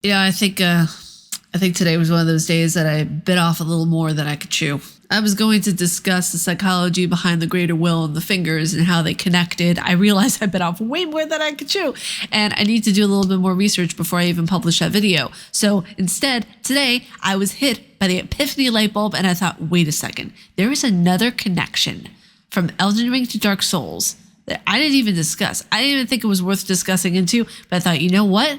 Yeah, I think today was one of those days that I bit off a little more than I could chew. I was going to discuss the psychology behind the greater will and the fingers and how they connected. I realized I bit off way more than I could chew, and I need to do a little bit more research before I even publish that video. So instead, today, I was hit by the epiphany light bulb, and I thought, wait a second, there is another connection from Elden Ring to Dark Souls that I didn't even discuss. I didn't even think it was worth discussing into, but I thought, you know what?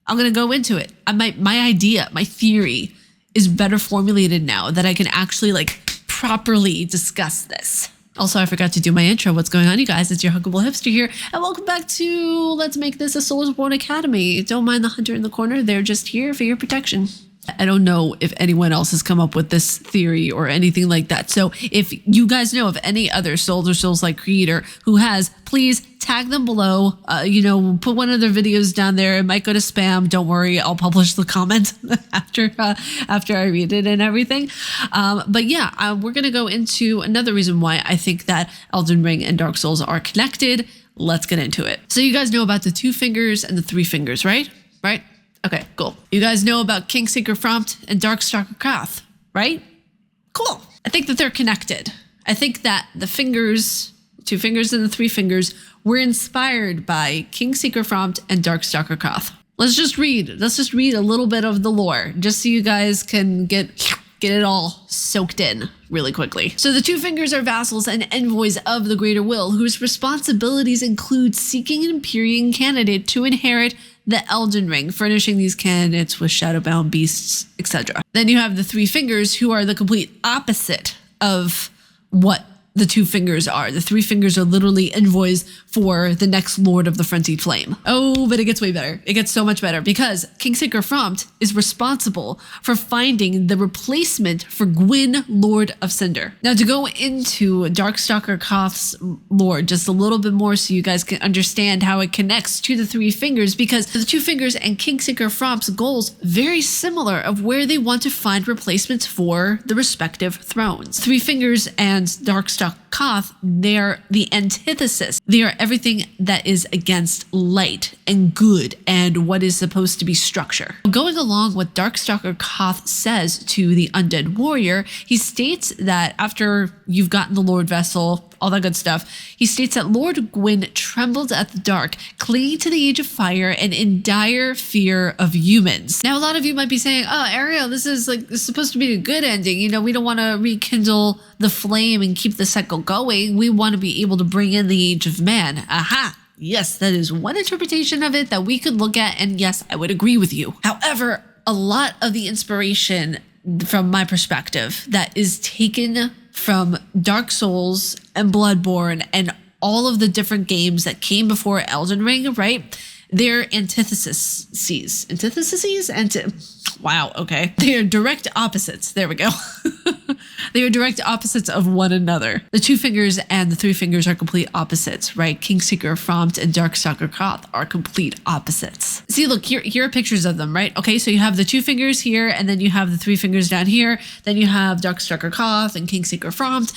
I'm going to go into it. My idea, my theory is better formulated now that I can actually properly discuss this. Also, I forgot to do my intro. What's going on, you guys? It's your huggable hipster here, and welcome back to Let's Make This a Soulsborne Academy. Don't mind the hunter in the corner. They're just here for your protection. I don't know if anyone else has come up with this theory or anything like that. So if you guys know of any other Souls or Souls-like creator who has, please tag them below. Put one of their videos down there. It might go to spam. Don't worry. I'll publish the comment after I read it and everything. But yeah, we're going to go into another reason why I think that Elden Ring and Dark Souls are connected. Let's get into it. So you guys know about the 2 fingers and the 3 fingers, right? Right? Okay, cool. You guys know about Kingseeker Prompt and Darkstalker Koth, right? Cool. I think that they're connected. I think that the fingers, 2 fingers and the 3 fingers, were inspired by Kingseeker Prompt and Darkstalker Koth. Let's just read a little bit of the lore, just so you guys can get it all soaked in really quickly. So the 2 fingers are vassals and envoys of the Greater Will, whose responsibilities include seeking an Empyrean candidate to inherit the Elden Ring, furnishing these candidates with shadowbound beasts, etc. Then you have the 3 fingers, who are the complete opposite of what the 2 fingers are. The 3 fingers are literally envoys for the next Lord of the Frenzied Flame. Oh, but it gets way better. It gets so much better because Kingseeker Prompt is responsible for finding the replacement for Gwyn, Lord of Cinder. Now, to go into Darkstalker Koth's lore just a little bit more so you guys can understand how it connects to the 3 fingers, because the 2 fingers and Kingseeker Prompt's goals very similar of where they want to find replacements for the respective thrones. 3 fingers and Darkstalker Koth, they're the antithesis. They are everything that is against light and good and what is supposed to be structure. Going along what Darkstalker Koth says to the undead warrior, he states that after you've gotten the Lord Vessel, all that good stuff, he states that Lord Gwyn trembled at the dark, clinging to the Age of Fire and in dire fear of humans. Now, a lot of you might be saying, oh, Ariel, this is supposed to be a good ending. You know, we don't want to rekindle the flame and keep the cycle going. We want to be able to bring in the Age of Man. Aha! Yes, that is one interpretation of it that we could look at, and yes, I would agree with you. However, a lot of the inspiration from my perspective that is taken from Dark Souls and Bloodborne and all of the different games that came before Elden Ring, right? They're antitheses. Wow, okay. They are direct opposites. There we go. They are direct opposites of one another. The 2 fingers and the 3 fingers are complete opposites, right? Kingseeker Prompt and Darkstalker Koth are complete opposites. See, look, here are pictures of them, right? Okay, so you have the 2 fingers here, and then you have the 3 fingers down here. Then you have Darkstalker Koth and Kingseeker Prompt.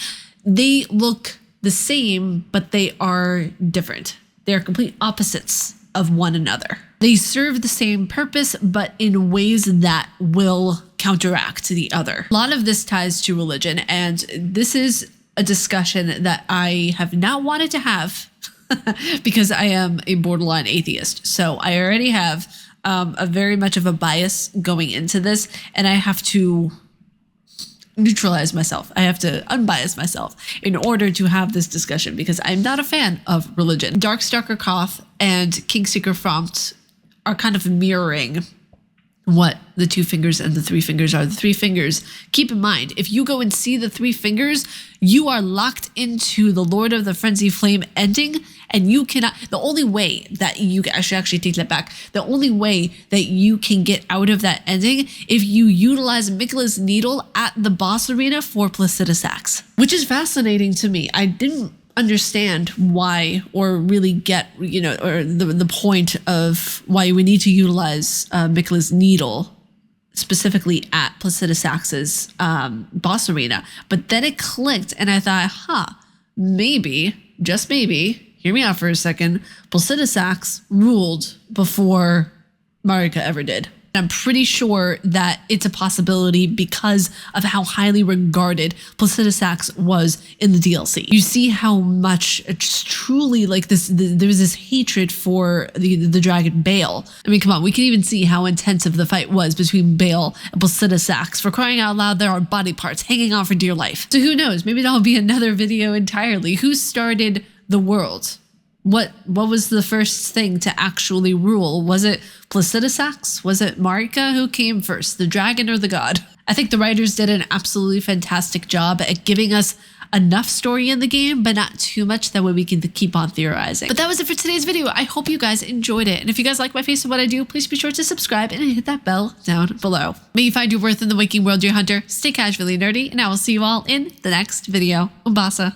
They look the same, but they are different. They are complete opposites of one another. They serve the same purpose, but in ways that will counteract the other. A lot of this ties to religion, and this is a discussion that I have not wanted to have because I am a borderline atheist. So I already have a very much of a bias going into this, and I have to neutralize myself. I have to unbias myself in order to have this discussion because I'm not a fan of religion. Darkstalker Koth and Kingseeker Prompt are kind of mirroring what the 2 fingers and the 3 fingers are. The 3 fingers, keep in mind, if you go and see the 3 fingers, you are locked into the Lord of the Frenzied Flame ending, and you cannot, the only way that you, I should actually take that back, the only way that you can get out of that ending if you utilize Miquella's Needle at the boss arena for Placidus Axe, which is fascinating to me. I didn't understand why or really get, or the point of why we need to utilize Miquella's Needle specifically at Placidus Axe's boss arena. But then it clicked and I thought, maybe, just maybe, hear me out for a second, Placidus Axe ruled before Marika ever did. I'm pretty sure that it's a possibility because of how highly regarded Placidusax was in the DLC. You see how much it's truly like this, there was this hatred for the dragon Baal. I mean, come on, we can even see how intensive the fight was between Baal and Placidusax. For crying out loud, there are body parts hanging on for dear life. So who knows, maybe that'll be another video entirely. Who started the world? What was the first thing to actually rule? Was it Placidusax? Was it Marika? Who came first, the dragon or the god? I think the writers did an absolutely fantastic job at giving us enough story in the game, but not too much, that way we can keep on theorizing. But that was it for today's video. I hope you guys enjoyed it. And if you guys like my face and what I do, please be sure to subscribe and hit that bell down below. May you find your worth in the waking world, dear hunter. Stay casually nerdy, and I will see you all in the next video. Umbasa.